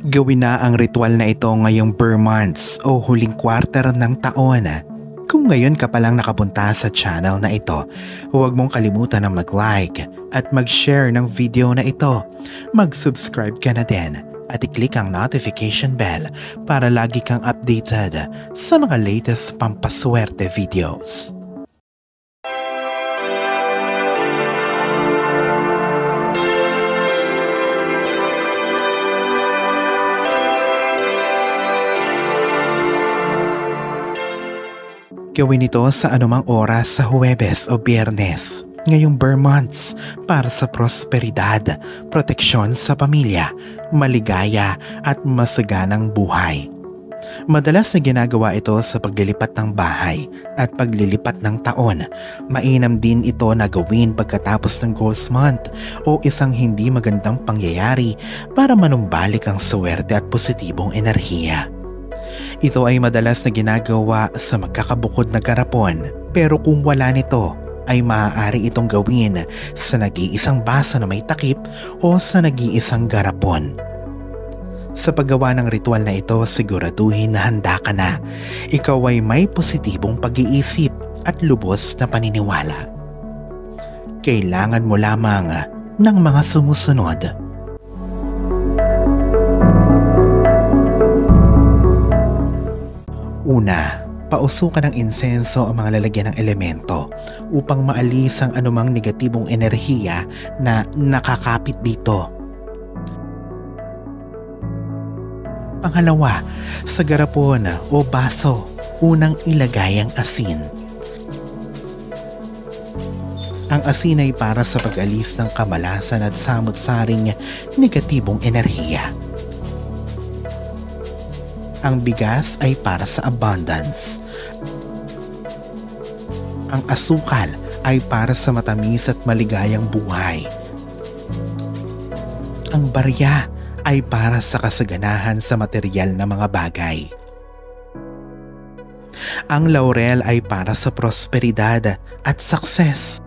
Gawin na ang ritual na ito ngayong Burr months o huling quarter ng taon. Kung ngayon ka palang nakapunta sa channel na ito, huwag mong kalimutan na mag-like at mag-share ng video na ito. Mag-subscribe ka na din at i-click ang notification bell para lagi kang updated sa mga latest pampaswerte videos. Gawin ito sa anumang oras sa Huwebes o Biyernes ngayong Burr months para sa prosperidad, proteksyon sa pamilya, maligaya at masaganang buhay. Madalas na ginagawa ito sa paglilipat ng bahay at paglilipat ng taon. Mainam din ito na gawin pagkatapos ng Ghost Month o isang hindi magandang pangyayari para manumbalik ang swerte at positibong enerhiya. Ito ay madalas na ginagawa sa magkakabukod na garapon, pero kung wala nito ay maaari itong gawin sa nag-iisang baso na may takip o sa nag-iisang garapon. Sa paggawa ng ritual na ito, siguraduhin na handa ka na. Ikaw ay may positibong pag-iisip at lubos na paniniwala. Kailangan mo lamang ng mga sumusunod. Una, pausukan ng insenso ang mga lalagyan ng elemento upang maalis ang anumang negatibong enerhiya na nakakapit dito. Pangalawa, sa garapon o baso, unang ilagay ang asin. Ang asin ay para sa pag-alis ng kamalasan at samot-saring negatibong enerhiya. Ang bigas ay para sa abundance. Ang asukal ay para sa matamis at maligayang buhay. Ang barya ay para sa kasaganahan sa material na mga bagay. Ang laurel ay para sa prosperidad at success.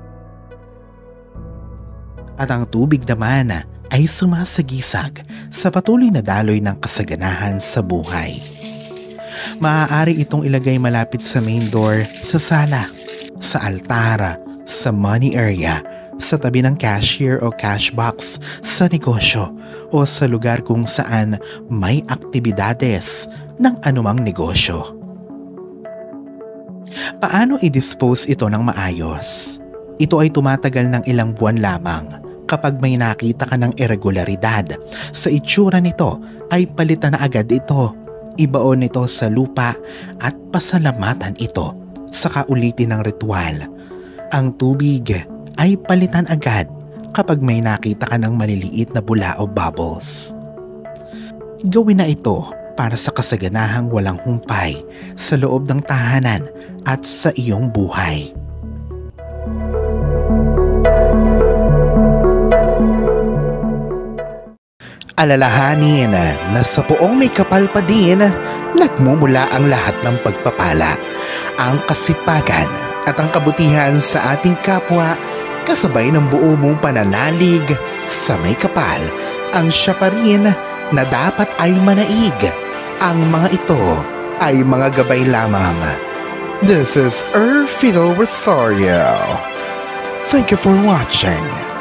At ang tubig naman ay sumasagisag sa patuloy na daloy ng kasaganahan sa buhay. Maaari itong ilagay malapit sa main door, sa sala, sa altara, sa money area, sa tabi ng cashier o cash box, sa negosyo o sa lugar kung saan may aktibidades ng anumang negosyo. Paano i-dispose ito ng maayos? Ito ay tumatagal ng ilang buwan lamang. Kapag may nakita ka ng irregularidad sa itsura nito, ay palitan na agad ito. Ibaon ito sa lupa at pasalamatan ito sa kaulitin ng ritual. Ang tubig ay palitan agad kapag may nakita ka ng maliliit na bula o bubbles. Gawin na ito para sa kasaganahang walang humpay sa loob ng tahanan at sa iyong buhay. Alalahanin na sa poong may kapal pa din, nagmumula ang lahat ng pagpapala, ang kasipagan at ang kabutihan sa ating kapwa kasabay ng buo mong pananalig sa may kapal. Ang siya pa rin na dapat ay manaig. Ang mga ito ay mga gabay lamang. This is Fiddle Rosario. Thank you for watching.